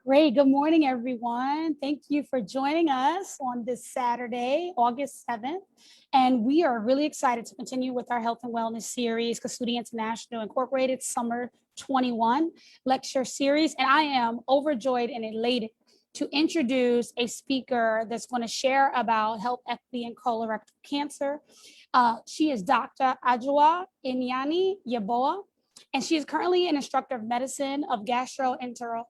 Great. Good morning, everyone. Thank you for joining us on this Saturday, August 7th. And we are really excited to continue with our health and wellness series, Custody International Incorporated Summer 21 lecture series. And I am overjoyed and elated to introduce a speaker that's going to share about health equity in colorectal cancer. She is Dr. Anyane Yeboa, and she is currently an instructor of medicine of gastroenterology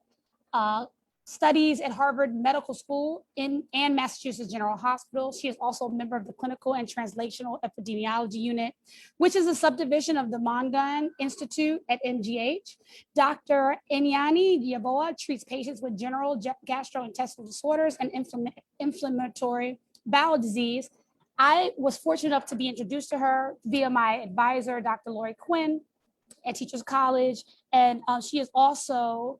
studies at Harvard Medical School and Massachusetts General Hospital. She is also a member of the Clinical and Translational Epidemiology Unit, which is a subdivision of the Mongan Institute at MGH. Dr. Anyane Yeboa treats patients with general gastrointestinal disorders and inflammatory bowel disease. I was fortunate enough to be introduced to her via my advisor, Dr. Lori Quinn at Teachers College, and she is also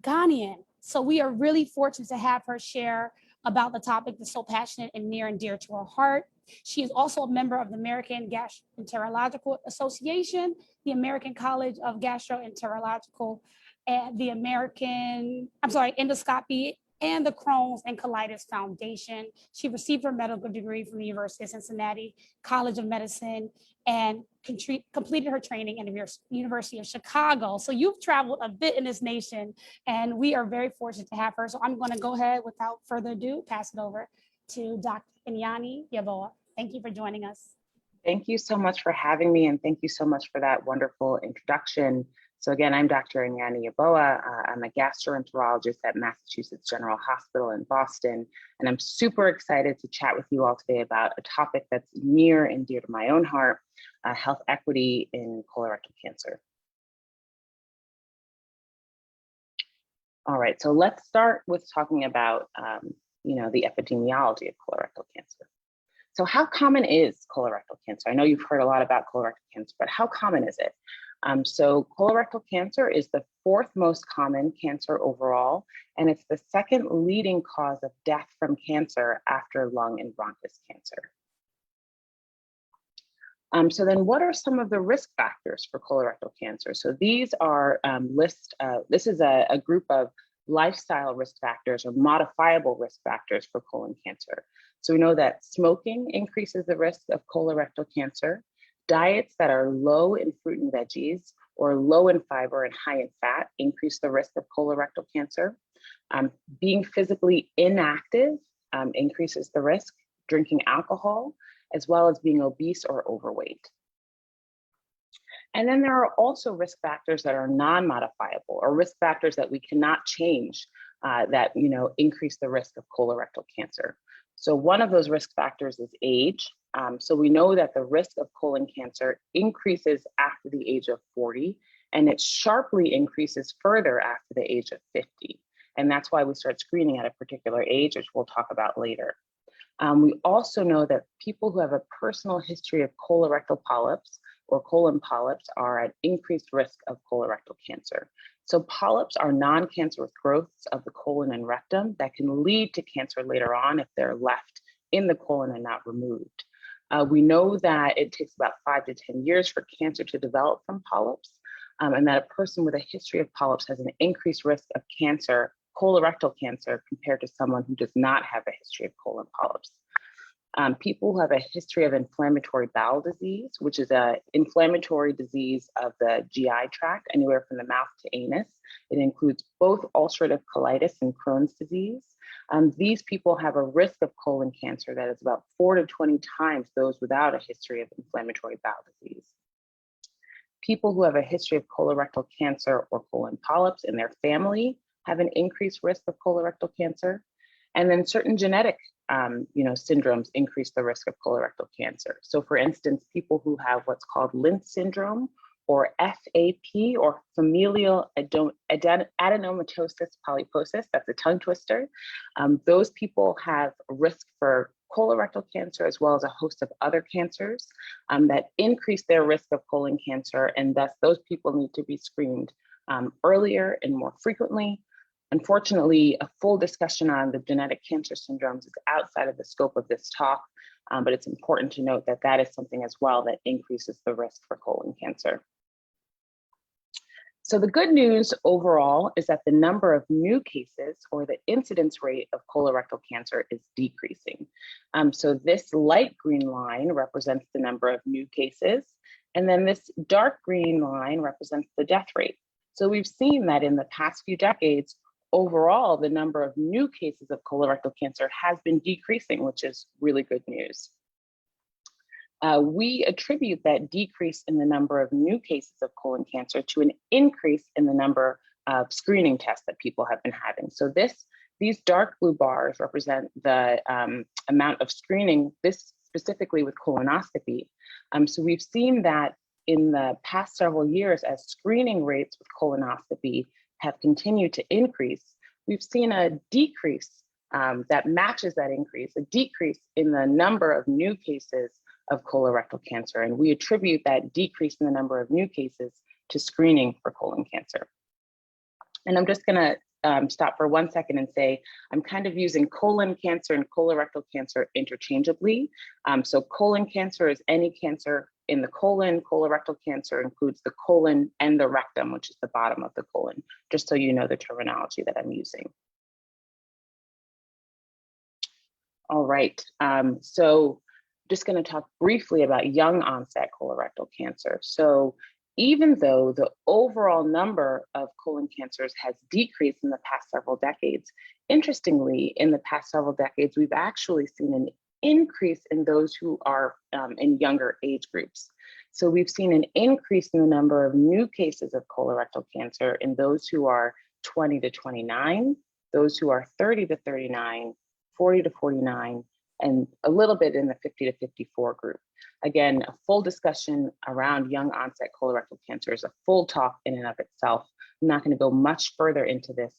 Ghanaian. So we are really fortunate to have her share about the topic that's so passionate and near and dear to her heart. She is also a member of the American Gastroenterological Association, the American College of Gastroenterological, and the Endoscopy, and the Crohn's and Colitis Foundation. She received her medical degree from the University of Cincinnati College of Medicine and completed her training in the University of Chicago. So you've traveled a bit in this nation, and we are very fortunate to have her. So I'm going to go ahead, without further ado, pass it over to Dr. Anyane Yeboa. Thank you for joining us. Thank you so much for having me, and thank you so much for that wonderful introduction. So again, I'm Dr. Anyane Yeboa. I'm a gastroenterologist at Massachusetts General Hospital in Boston, and I'm super excited to chat with you all today about a topic that's near and dear to my own heart, health equity in colorectal cancer. All right, so let's start with talking about the epidemiology of colorectal cancer. So how common is colorectal cancer? I know you've heard a lot about colorectal cancer, but how common is it? So colorectal cancer is the fourth most common cancer overall, and it's the second leading cause of death from cancer after lung and bronchus cancer. So then what are some of the risk factors for colorectal cancer? So these are this is a group of lifestyle risk factors or modifiable risk factors for colon cancer. So we know that smoking increases the risk of colorectal cancer. Diets that are low in fruit and veggies or low in fiber and high in fat increase the risk of colorectal cancer. Being physically inactive increases the risk. Drinking alcohol, as well as being obese or overweight. And then there are also risk factors that are non-modifiable, or risk factors that we cannot change that increase the risk of colorectal cancer. So one of those risk factors is age. So we know that the risk of colon cancer increases after the age of 40, and it sharply increases further after the age of 50. And that's why we start screening at a particular age, which we'll talk about later. We also know that people who have a personal history of colorectal polyps or colon polyps are at increased risk of colorectal cancer. So polyps are non-cancerous growths of the colon and rectum that can lead to cancer later on if they're left in the colon and not removed. We know that it takes about 5 to 10 years for cancer to develop from polyps, and that a person with a history of polyps has an increased risk of cancer, colorectal cancer, compared to someone who does not have a history of colon polyps. People who have a history of inflammatory bowel disease, which is an inflammatory disease of the GI tract, anywhere from the mouth to anus. It includes both ulcerative colitis and Crohn's disease. These people have a risk of colon cancer that is about 4 to 20 times those without a history of inflammatory bowel disease. People who have a history of colorectal cancer or colon polyps in their family have an increased risk of colorectal cancer. And then certain genetic syndromes increase the risk of colorectal cancer. So for instance, people who have what's called Lynch syndrome or FAP or familial adenomatosis polyposis, that's a tongue twister. Those people have risk for colorectal cancer as well as a host of other cancers that increase their risk of colon cancer, and thus those people need to be screened earlier and more frequently. Unfortunately, a full discussion on the genetic cancer syndromes is outside of the scope of this talk, but it's important to note that that is something as well that increases the risk for colon cancer. So the good news overall is that the number of new cases, or the incidence rate of colorectal cancer, is decreasing. So this light green line represents the number of new cases, and then this dark green line represents the death rate. So we've seen that in the past few decades, overall, the number of new cases of colorectal cancer has been decreasing, which is really good news. We attribute that decrease in the number of new cases of colon cancer to an increase in the number of screening tests that people have been having. So these dark blue bars represent the amount of screening, this specifically with colonoscopy. So we've seen that in the past several years, as screening rates with colonoscopy have continued to increase, we've seen a decrease that matches that increase, a decrease in the number of new cases of colorectal cancer. And we attribute that decrease in the number of new cases to screening for colon cancer. And I'm just gonna stop for 1 second and say, I'm kind of using colon cancer and colorectal cancer interchangeably. So colon cancer is any cancer in the colon. Colorectal cancer includes the colon and the rectum, which is the bottom of the colon, just so you know the terminology that I'm using. All right, so just going to talk briefly about young onset colorectal cancer. So even though the overall number of colon cancers has decreased in the past several decades, interestingly, in the past several decades, we've actually seen an increase in those who are in younger age groups. So we've seen an increase in the number of new cases of colorectal cancer in those who are 20 to 29, those who are 30 to 39, 40 to 49, and a little bit in the 50 to 54 group. Again, a full discussion around young onset colorectal cancer is a full talk in and of itself. I'm not going to go much further into this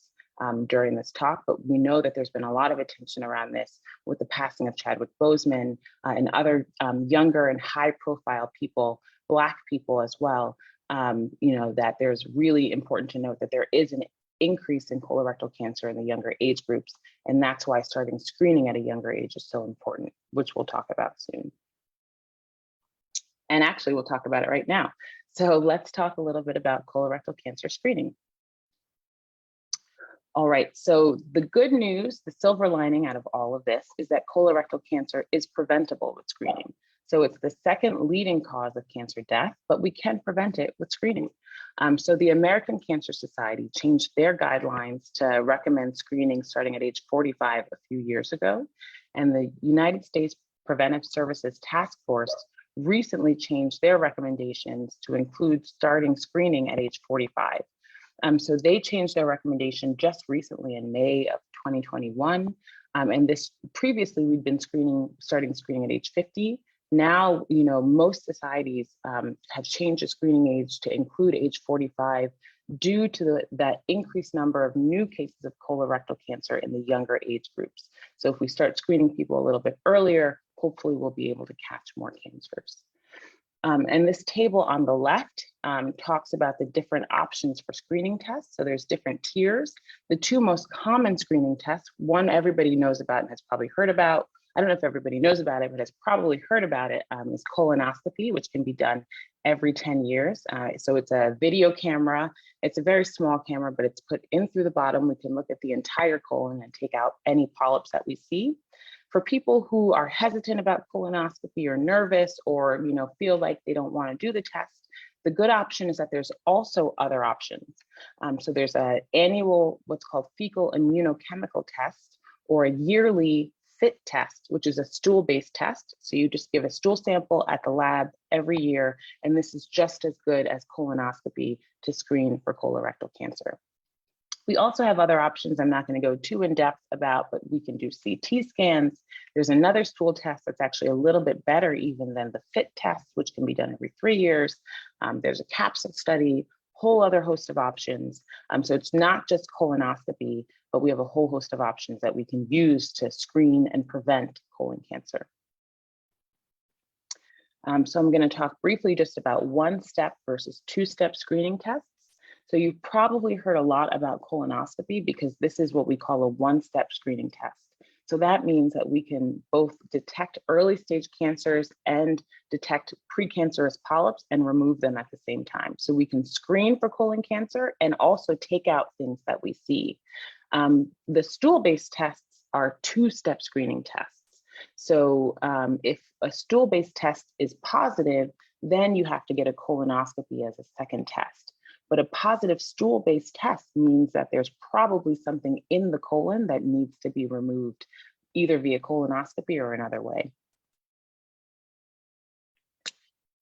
during this talk, but we know that there's been a lot of attention around this with the passing of Chadwick Boseman and other younger and high profile people, Black people as well. That there's really important to note that there is an increase in colorectal cancer in the younger age groups. And that's why starting screening at a younger age is so important, which we'll talk about soon. And actually, we'll talk about it right now. So let's talk a little bit about colorectal cancer screening. All right, so the good news, the silver lining out of all of this is that colorectal cancer is preventable with screening. So it's the second leading cause of cancer death, but we can prevent it with screening. So the American Cancer Society changed their guidelines to recommend screening starting at age 45 a few years ago. And the United States Preventive Services Task Force recently changed their recommendations to include starting screening at age 45. So they changed their recommendation just recently in May of 2021. And this previously we'd been starting screening at age 50. Now, most societies have changed the screening age to include age 45 due to that increased number of new cases of colorectal cancer in the younger age groups. So if we start screening people a little bit earlier, hopefully we'll be able to catch more cancers. And this table on the left talks about the different options for screening tests. So there's different tiers. The two most common screening tests, one everybody knows about and has probably heard about. I don't know if everybody knows about it, but has probably heard about it, is colonoscopy, which can be done every 10 years. So it's a video camera. It's a very small camera, but it's put in through the bottom. We can look at the entire colon and take out any polyps that we see. For people who are hesitant about colonoscopy or nervous or feel like they don't want to do the test, the good option is that there's also other options. So there's an annual, what's called fecal immunochemical test, or a yearly FIT test, which is a stool-based test. So you just give a stool sample at the lab every year, and this is just as good as colonoscopy to screen for colorectal cancer. We also have other options I'm not going to go too in depth about, but we can do CT scans. There's another stool test that's actually a little bit better even than the FIT test, which can be done every 3 years. There's a capsule study, whole other host of options. So it's not just colonoscopy, but we have a whole host of options that we can use to screen and prevent colon cancer. So I'm going to talk briefly just about one-step versus two-step screening tests. So you've probably heard a lot about colonoscopy because this is what we call a one-step screening test. So that means that we can both detect early stage cancers and detect precancerous polyps and remove them at the same time. So we can screen for colon cancer and also take out things that we see. The stool-based tests are two-step screening tests. So if a stool-based test is positive, then you have to get a colonoscopy as a second test. But a positive stool-based test means that there's probably something in the colon that needs to be removed, either via colonoscopy or another way.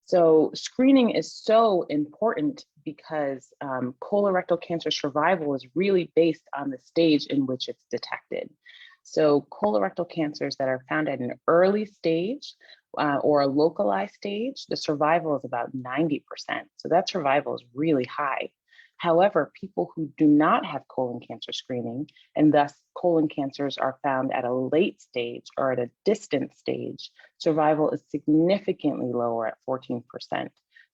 So screening is so important because colorectal cancer survival is really based on the stage in which it's detected. So colorectal cancers that are found at an early stage or a localized stage, the survival is about 90%. So that survival is really high. However, people who do not have colon cancer screening, and thus colon cancers are found at a late stage or at a distant stage, survival is significantly lower at 14%.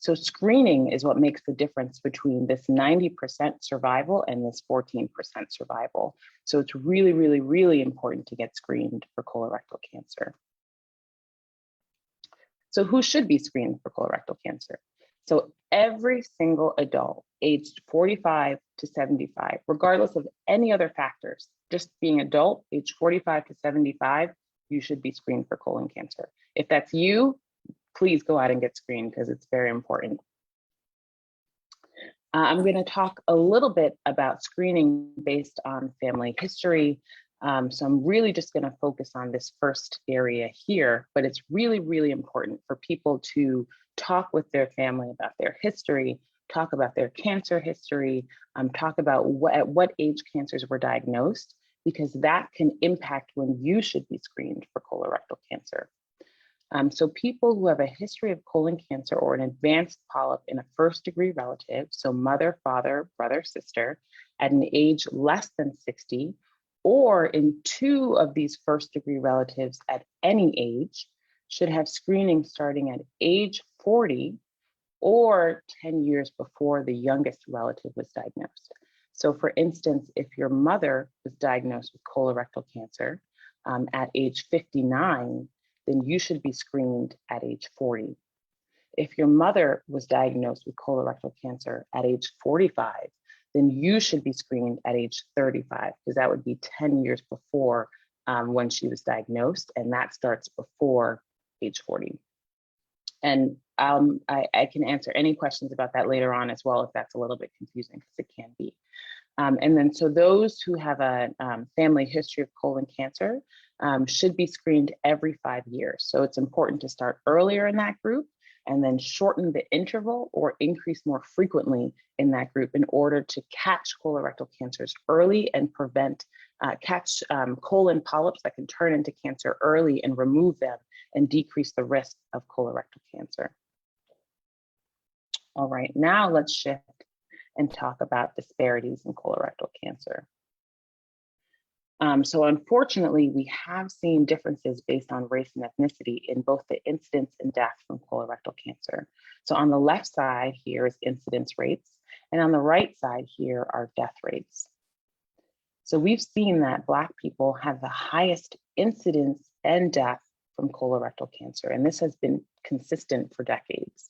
So screening is what makes the difference between this 90% survival and this 14% survival. So it's really, really, really important to get screened for colorectal cancer. So who should be screened for colorectal cancer? So every single adult aged 45 to 75, regardless of any other factors, just being adult, age 45 to 75, you should be screened for colon cancer. If that's you, please go out and get screened because it's very important. I'm going to talk a little bit about screening based on family history. So I'm really just going to focus on this first area here, but it's really, really important for people to talk with their family about their history, talk about their cancer history, talk about at what age cancers were diagnosed, because that can impact when you should be screened for colorectal cancer. So people who have a history of colon cancer or an advanced polyp in a first-degree relative, so mother, father, brother, sister, at an age less than 60, or in two of these first-degree relatives at any age, should have screening starting at age 40 or 10 years before the youngest relative was diagnosed. So for instance, if your mother was diagnosed with colorectal cancer at age 59, then you should be screened at age 40. If your mother was diagnosed with colorectal cancer at age 45, then you should be screened at age 35, because that would be 10 years before when she was diagnosed, and that starts before age 40. And I can answer any questions about that later on as well if that's a little bit confusing, because it can be. And then so those who have a family history of colon cancer should be screened every 5 years. So it's important to start earlier in that group and then shorten the interval or increase more frequently in that group in order to catch colorectal cancers early and prevent, catch colon polyps that can turn into cancer early and remove them and decrease the risk of colorectal cancer. All right, now let's shift and talk about disparities in colorectal cancer. So unfortunately, we have seen differences based on race and ethnicity in both the incidence and death from colorectal cancer. So on the left side here is incidence rates, and on the right side here are death rates. So we've seen that Black people have the highest incidence and death from colorectal cancer, and this has been consistent for decades.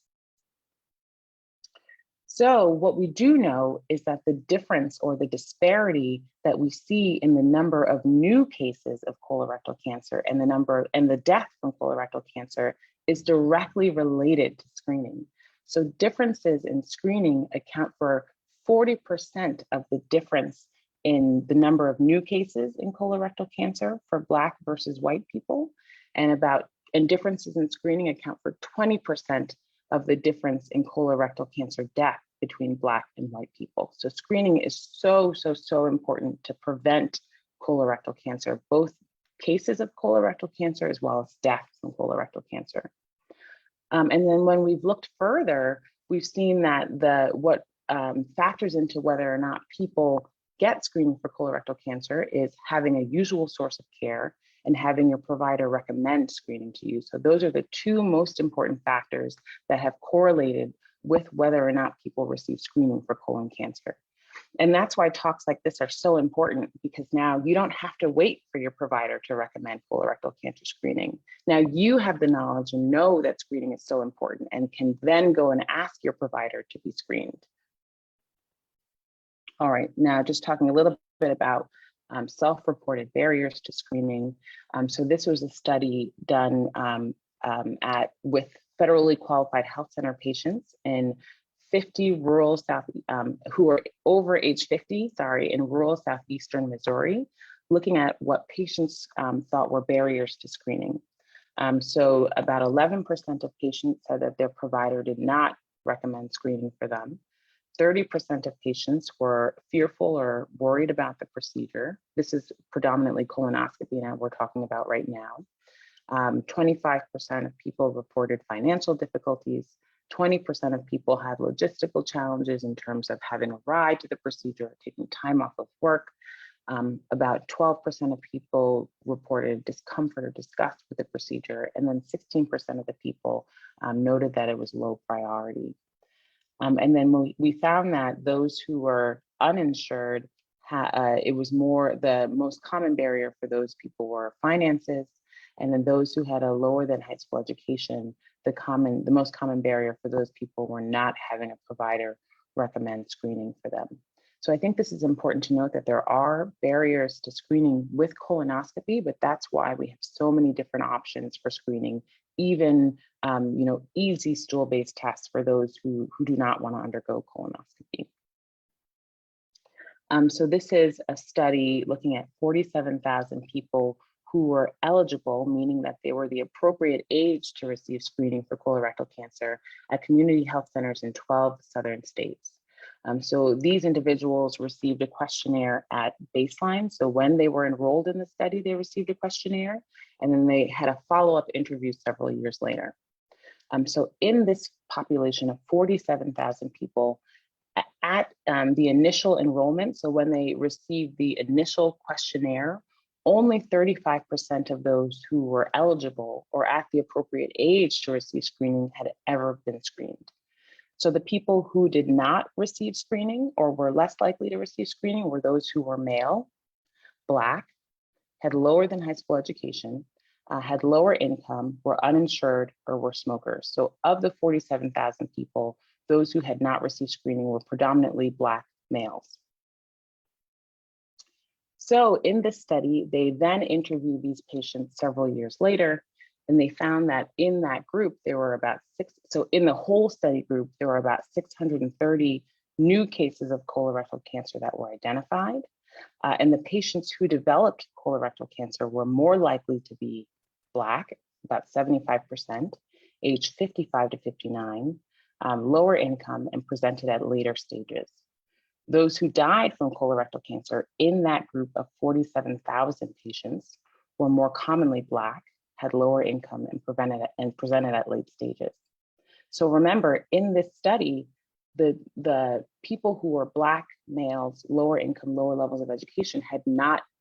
So what we do know is that the difference or the disparity that we see in the number of new cases of colorectal cancer and the death from colorectal cancer is directly related to screening. So differences in screening account for 40% of the difference in the number of new cases in colorectal cancer for Black versus white people, and differences in screening account for 20% of the difference in colorectal cancer death between Black and white people. So screening is so important to prevent colorectal cancer, both cases of colorectal cancer as well as deaths from colorectal cancer. And then when we've looked further, we've seen that what factors into whether or not people get screening for colorectal cancer is having a usual source of care and having your provider recommend screening to you. So those are the two most important factors that have correlated with whether or not people receive screening for colon cancer. And that's why talks like this are so important, because now you don't have to wait for your provider to recommend colorectal cancer screening. Now you have the knowledge and know that screening is so important and can then go and ask your provider to be screened. All right, now just talking a little bit about self-reported barriers to screening. So this was a study done with federally qualified health center patients in 50 rural South, who are over age 50, in rural southeastern Missouri, looking at what patients thought were barriers to screening. So about 11% of patients said that their provider did not recommend screening for them. 30% of patients were fearful or worried about the procedure. This is predominantly colonoscopy now we're talking about right now. 25% of people reported financial difficulties. 20% of people had logistical challenges in terms of having a ride to the procedure or taking time off of work. About 12% of people reported discomfort or disgust with the procedure. And then 16% of the people noted that it was low priority. And then we found that those who were uninsured, it was the most common barrier for those people were finances. And then those who had a lower than high school education, the most common barrier for those people were not having a provider recommend screening for them. So I think this is important to note that there are barriers to screening with colonoscopy, but that's why we have so many different options for screening, even easy stool-based tests for those who do not want to undergo colonoscopy. So this is a study looking at 47,000 people who were eligible, meaning that they were the appropriate age to receive screening for colorectal cancer at community health centers in 12 southern states. So these individuals received a questionnaire at baseline. So when they were enrolled in the study, they received a questionnaire, and then they had a follow-up interview several years later. So in this population of 47,000 people, at the initial enrollment, so when they received the initial questionnaire, only 35% of those who were eligible or at the appropriate age to receive screening had ever been screened. So the people who did not receive screening or were less likely to receive screening were those who were male, Black, had lower than high school education, had lower income, were uninsured, or were smokers. So of the 47,000 people, those who had not received screening were predominantly Black males. So in this study, they then interviewed these patients several years later, and they found that in that group, there were about in the whole study group, there were about 630 new cases of colorectal cancer that were identified. And the patients who developed colorectal cancer were more likely to be Black, about 75%, age 55 to 59, lower income, and presented at later stages. Those who died from colorectal cancer in that group of 47,000 patients were more commonly Black, had lower income, and presented at late stages. So remember, in this study, the people who were Black males, lower income, lower levels of education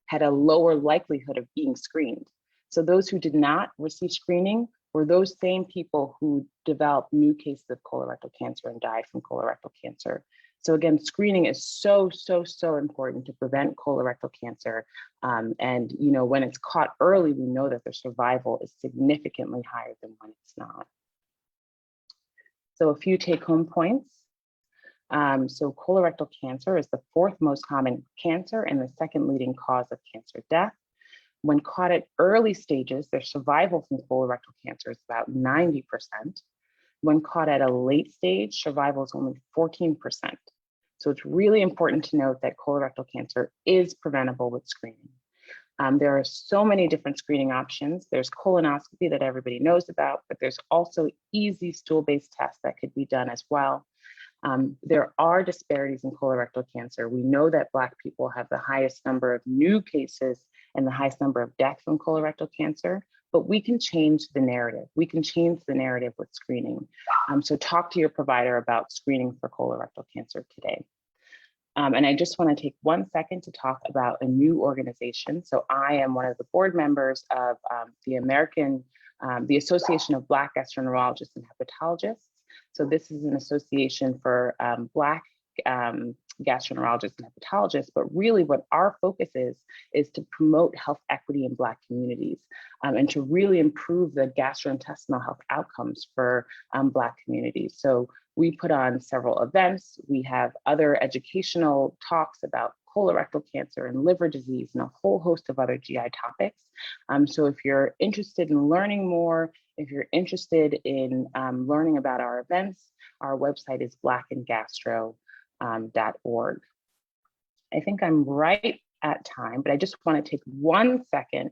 had a lower likelihood of being screened. So those who did not receive screening were those same people who developed new cases of colorectal cancer and died from colorectal cancer. So again, screening is so important to prevent colorectal cancer. And when it's caught early, we know that the survival is significantly higher than when it's not. So a few take-home points. So colorectal cancer is the fourth most common cancer and the second leading cause of cancer death. When caught at early stages, their survival from colorectal cancer is about 90%. When caught at a late stage, survival is only 14%. So it's really important to note that colorectal cancer is preventable with screening. There are so many different screening options. There's colonoscopy that everybody knows about, but there's also easy stool-based tests that could be done as well. There are disparities in colorectal cancer. We know that Black people have the highest number of new cases and the highest number of deaths from colorectal cancer, but we can change the narrative. We can change the narrative with screening. So talk to your provider about screening for colorectal cancer today. And I just want to take 1 second to talk about a new organization. So I am one of the board members of the Association of Black Gastroenterologists and Hepatologists. So this is an association for Black gastroenterologists and hepatologists, but really what our focus is to promote health equity in Black communities and to really improve the gastrointestinal health outcomes for Black communities. So we put on several events. We have other educational talks about colorectal cancer and liver disease and a whole host of other GI topics. So if you're interested in learning more, if you're interested in learning about our events, our website is blackandgastro.org. I think I'm right at time, but I just want to take 1 second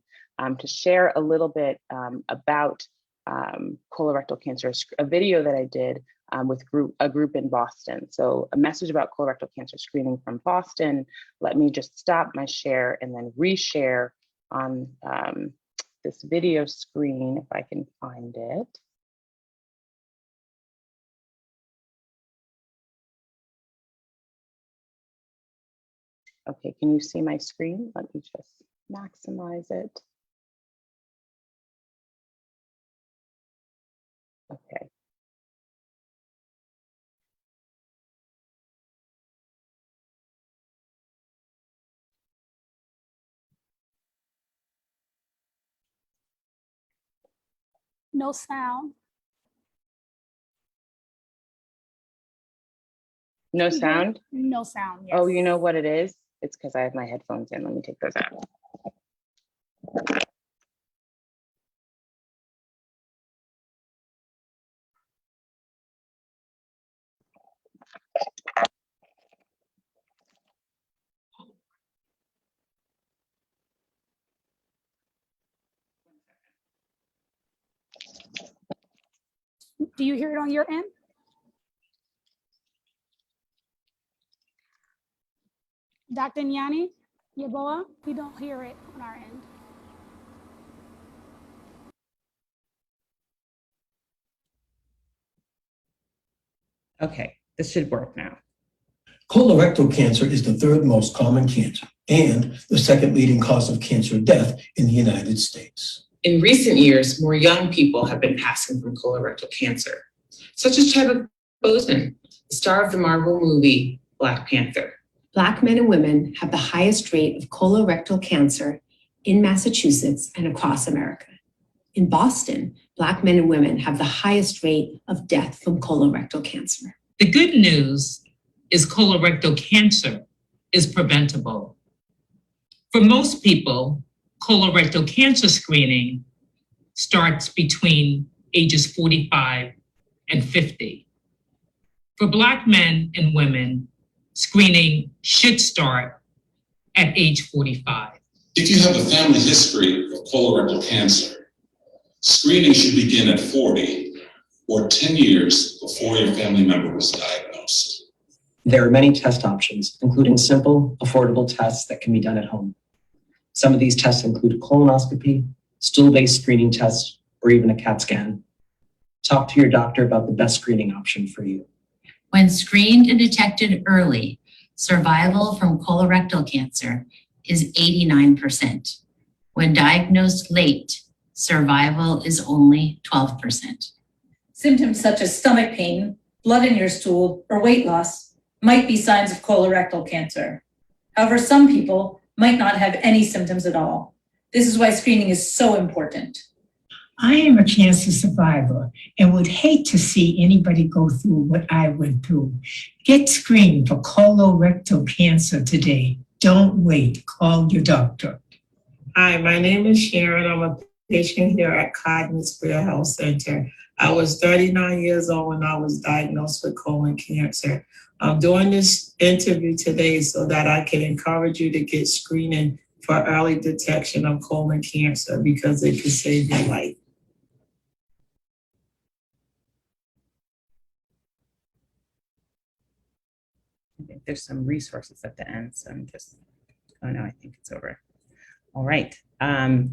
to share a little bit about colorectal cancer, a video that I did with a group in Boston. So a message about colorectal cancer screening from Boston. Let me just stop my share and then reshare on this video screen if I can find it. Okay, can you see my screen? Let me just maximize it. Okay. No sound. No sound? No sound, yes. Oh, you know what it is? It's because I have my headphones in. Let me take those out. Do you hear it on your end? Dr. Anyane Yeboa, we don't hear it on our end. Okay, this should work now. Colorectal cancer is the third most common cancer and the second leading cause of cancer death in the United States. In recent years, more young people have been passing from colorectal cancer, such as Chadwick Boseman, the star of the Marvel movie Black Panther. Black men and women have the highest rate of colorectal cancer in Massachusetts and across America. In Boston, Black men and women have the highest rate of death from colorectal cancer. The good news is colorectal cancer is preventable. For most people, colorectal cancer screening starts between ages 45 and 50. For Black men and women, screening should start at age 45. If you have a family history of colorectal cancer, screening should begin at 40 or 10 years before your family member was diagnosed. There are many test options, including simple, affordable tests that can be done at home. Some of these tests include colonoscopy, stool-based screening tests, or even a CAT scan. Talk to your doctor about the best screening option for you. When screened and detected early, survival from colorectal cancer is 89%. When diagnosed late, survival is only 12%. Symptoms such as stomach pain, blood in your stool, or weight loss might be signs of colorectal cancer. However, some people might not have any symptoms at all. This is why screening is so important. I am a cancer survivor and would hate to see anybody go through what I went through. Get screened for colorectal cancer today. Don't wait. Call your doctor. Hi, my name is Sharon. I'm a patient here at Cotton Square Health Center. I was 39 years old when I was diagnosed with colon cancer. I'm doing this interview today so that I can encourage you to get screening for early detection of colon cancer because it can save your life. I think there's some resources at the end, so I'm just, oh no, I think it's over. All right,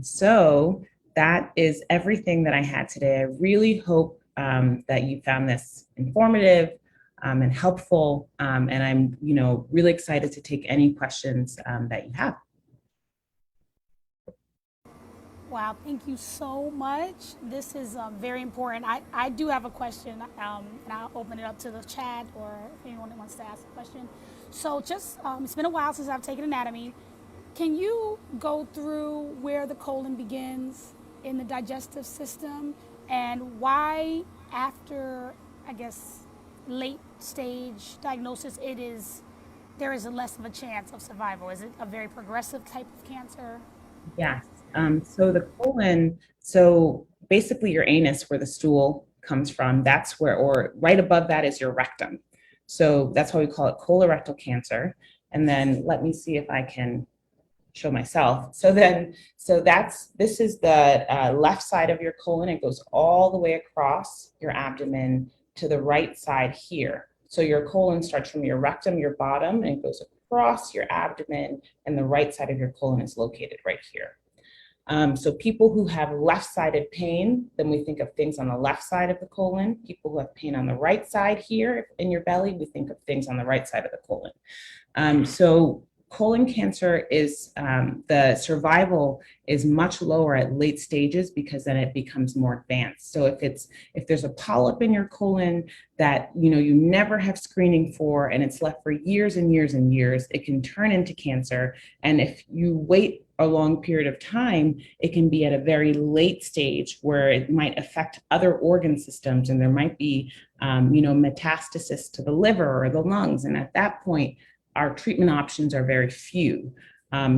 so that is everything that I had today. I really hope that you found this informative and helpful, and I'm really excited to take any questions that you have. Wow, thank you so much. This is very important. I do have a question, and I'll open it up to the chat or if anyone wants to ask a question. So just, it's been a while since I've taken anatomy. Can you go through where the colon begins in the digestive system and why after, I guess, late stage diagnosis, there is a less of a chance of survival? Is it a very progressive type of cancer? Yes. So the colon, so basically your anus, where the stool comes from, that's where, or right above that is your rectum. So that's why we call it colorectal cancer. And then let me see if I can show myself. This is the left side of your colon. It goes all the way across your abdomen to the right side here. So your colon starts from your rectum, your bottom, and it goes across your abdomen, and the right side of your colon is located right here. So people who have left-sided pain, then we think of things on the left side of the colon. People who have pain on the right side here in your belly, we think of things on the right side of the colon. So colon cancer is, the survival is much lower at late stages because then it becomes more advanced. So if there's a polyp in your colon that you never have screening for and it's left for years and years and years, it can turn into cancer. And if you wait a long period of time, it can be at a very late stage where it might affect other organ systems, and there might be metastasis to the liver or the lungs. And at that point, our treatment options are very few.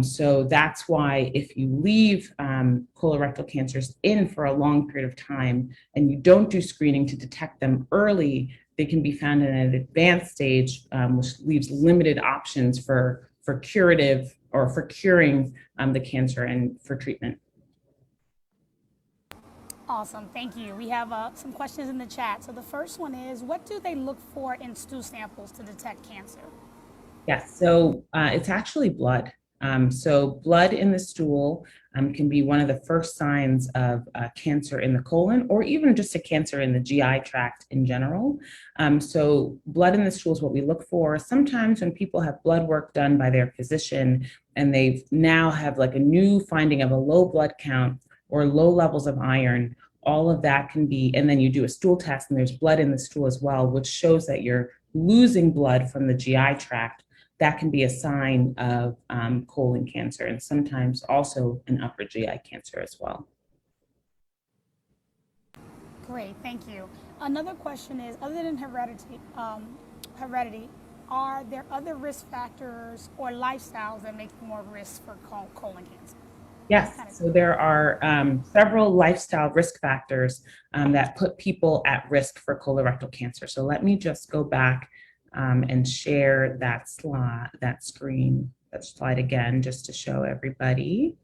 So that's why if you leave colorectal cancers in for a long period of time and you don't do screening to detect them early, they can be found in an advanced stage, which leaves limited options for curative or for curing the cancer and for treatment. Awesome, thank you. We have some questions in the chat. So the first one is, what do they look for in stool samples to detect cancer? Yes, so it's actually blood. So blood in the stool can be one of the first signs of cancer in the colon, or even just a cancer in the GI tract in general. So blood in the stool is what we look for. Sometimes when people have blood work done by their physician and they now have like a new finding of a low blood count or low levels of iron, all of that can be, and then you do a stool test and there's blood in the stool as well, which shows that you're losing blood from the GI tract. That can be a sign of colon cancer, and sometimes also an upper GI cancer as well. Great, thank you. Another question is, other than heredity, are there other risk factors or lifestyles that make you more risk for colon cancer? Yes, so there are several lifestyle risk factors that put people at risk for colorectal cancer. So let me just go back and share that slide again, just to show everybody.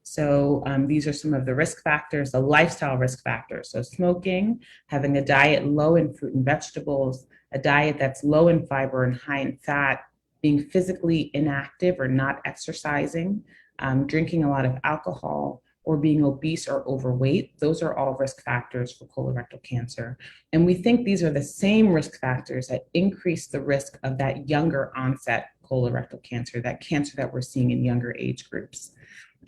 So these are some of the risk factors, the lifestyle risk factors. So smoking, having a diet low in fruit and vegetables, a diet that's low in fiber and high in fat, being physically inactive or not exercising, drinking a lot of alcohol, or being obese or overweight. Those are all risk factors for colorectal cancer. And we think these are the same risk factors that increase the risk of that younger onset colorectal cancer, that cancer that we're seeing in younger age groups.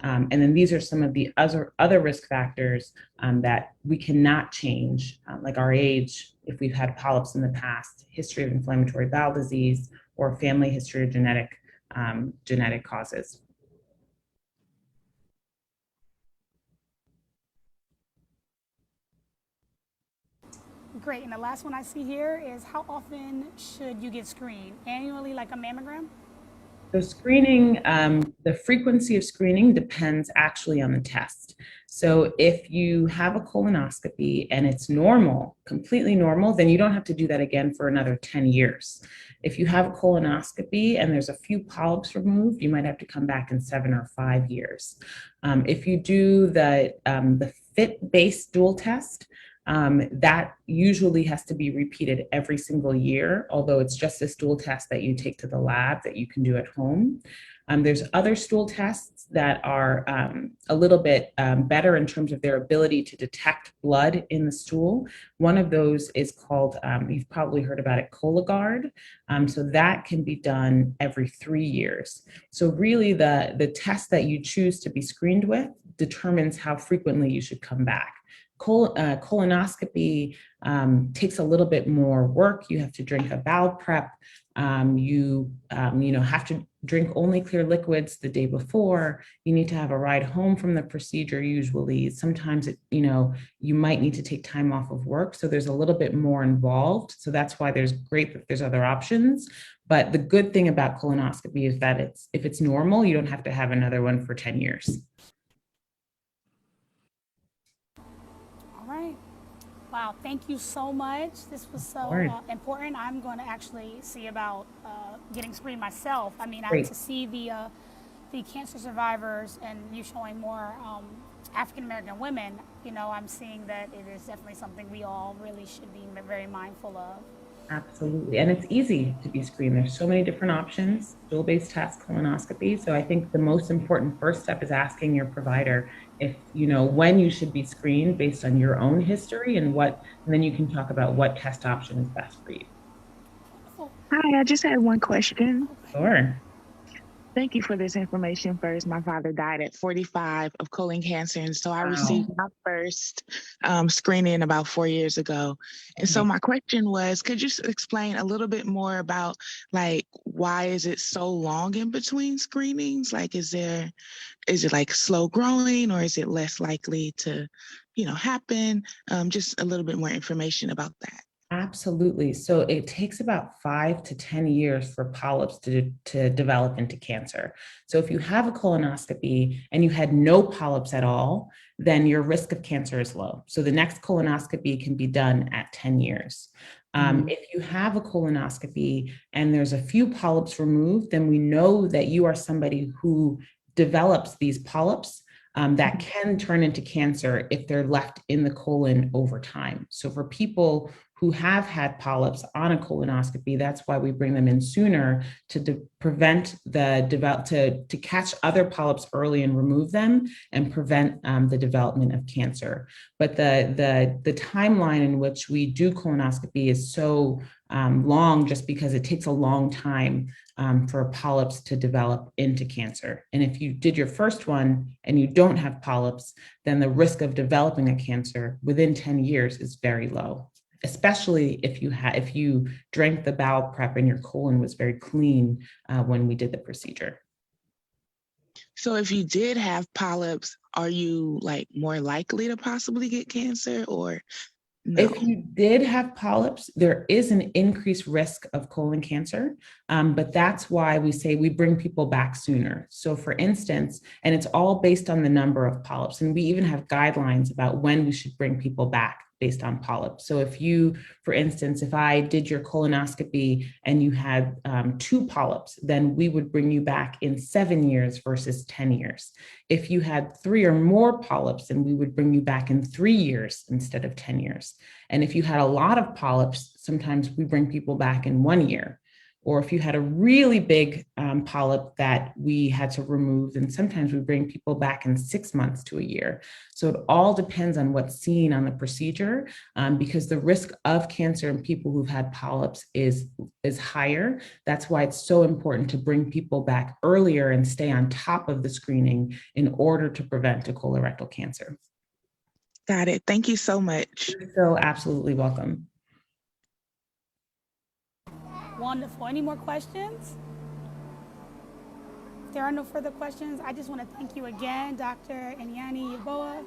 And then these are some of the other risk factors that we cannot change, like our age, if we've had polyps in the past, history of inflammatory bowel disease, or family history of genetic causes. Great, and the last one I see here is, how often should you get screened? Annually, like a mammogram? So screening, the frequency of screening depends actually on the test. So if you have a colonoscopy and it's normal, completely normal, then you don't have to do that again for another 10 years. If you have a colonoscopy and there's a few polyps removed, you might have to come back in 7 or 5 years. If you do the FIT-based stool test, that usually has to be repeated every single year, although it's just a stool test that you take to the lab that you can do at home. There's other stool tests that are a little bit better in terms of their ability to detect blood in the stool. One of those is called, you've probably heard about it, Cologuard. So that can be done every 3 years. So really the test that you choose to be screened with determines how frequently you should come back. Colonoscopy takes a little bit more work. You have to drink a bowel prep. You have to drink only clear liquids the day before. You need to have a ride home from the procedure usually. Sometimes you might need to take time off of work. So there's a little bit more involved. So that's why there's other options. But the good thing about colonoscopy is that if it's normal, you don't have to have another one for 10 years. All right. Wow, thank you so much. This was so important. I'm going to actually see about getting screened myself. I mean, to see the cancer survivors and you showing more African-American women, I'm seeing that it is definitely something we all really should be very mindful of. Absolutely. And it's easy to be screened. There's so many different options, stool-based tests, colonoscopy. So I think the most important first step is asking your provider if, when you should be screened based on your own history and then you can talk about what test option is best for you. Hi, I just had one question. Sure. Thank you for this information. First, my father died at 45 of colon cancer, and so I received my first screening about 4 years ago. And so my question was, could you explain a little bit more about why is it so long in between screenings? Is it slow growing, or is it less likely to, happen? Just a little bit more information about that. Absolutely. So it takes about 5 to 10 years for polyps to develop into cancer. So if you have a colonoscopy and you had no polyps at all, then your risk of cancer is low. So the next colonoscopy can be done at 10 years. If you have a colonoscopy and there's a few polyps removed, then we know that you are somebody who develops these polyps that can turn into cancer if they're left in the colon over time. So for people who have had polyps on a colonoscopy, that's why we bring them in sooner to prevent to catch other polyps early and remove them and prevent the development of cancer. But the timeline in which we do colonoscopy is so long just because it takes a long time for polyps to develop into cancer. And if you did your first one and you don't have polyps, then the risk of developing a cancer within 10 years is very low, especially if you drank the bowel prep and your colon was very clean when we did the procedure. So if you did have polyps, are you more likely to possibly get cancer, or no? If you did have polyps, there is an increased risk of colon cancer, but that's why we say we bring people back sooner. So for instance, and it's all based on the number of polyps, and we even have guidelines about when we should bring people back based on polyps. So if you, for instance, if I did your colonoscopy and you had 2 polyps, then we would bring you back in 7 years versus 10 years. If you had 3 or more polyps, then we would bring you back in 3 years instead of 10 years. And if you had a lot of polyps, sometimes we bring people back in 1 year. Or if you had a really big polyp that we had to remove, then sometimes we bring people back in 6 months to a year. So it all depends on what's seen on the procedure, because the risk of cancer in people who've had polyps is higher. That's why it's so important to bring people back earlier and stay on top of the screening in order to prevent a colorectal cancer. Got it. Thank you so much. You're so absolutely welcome. Wonderful. Any more questions? If there are no further questions, I just want to thank you again, Dr. Anyane Yeboa,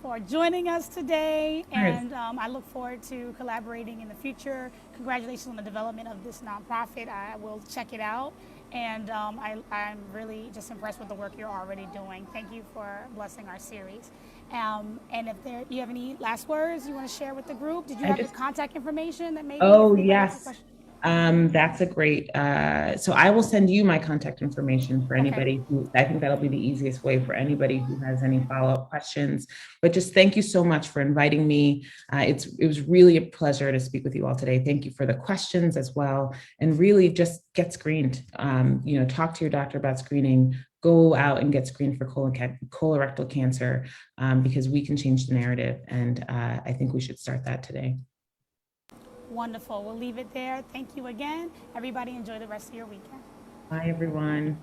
for joining us today. And I look forward to collaborating in the future. Congratulations on the development of this nonprofit. I will check it out. And I'm really just impressed with the work you're already doing. Thank you for blessing our series. And if you have any last words you want to share with the group, did you have your contact information that maybe? Oh, yes. That's a great, so I will send you my contact information for anybody who, I think that'll be the easiest way for anybody who has any follow-up questions. But just thank you so much for inviting me. It was really a pleasure to speak with you all today. Thank you for the questions as well. And really just get screened, talk to your doctor about screening, go out and get screened for colorectal cancer, because we can change the narrative. And I think we should start that today. Wonderful. We'll leave it there. Thank you again. Everybody enjoy the rest of your weekend. Bye, everyone.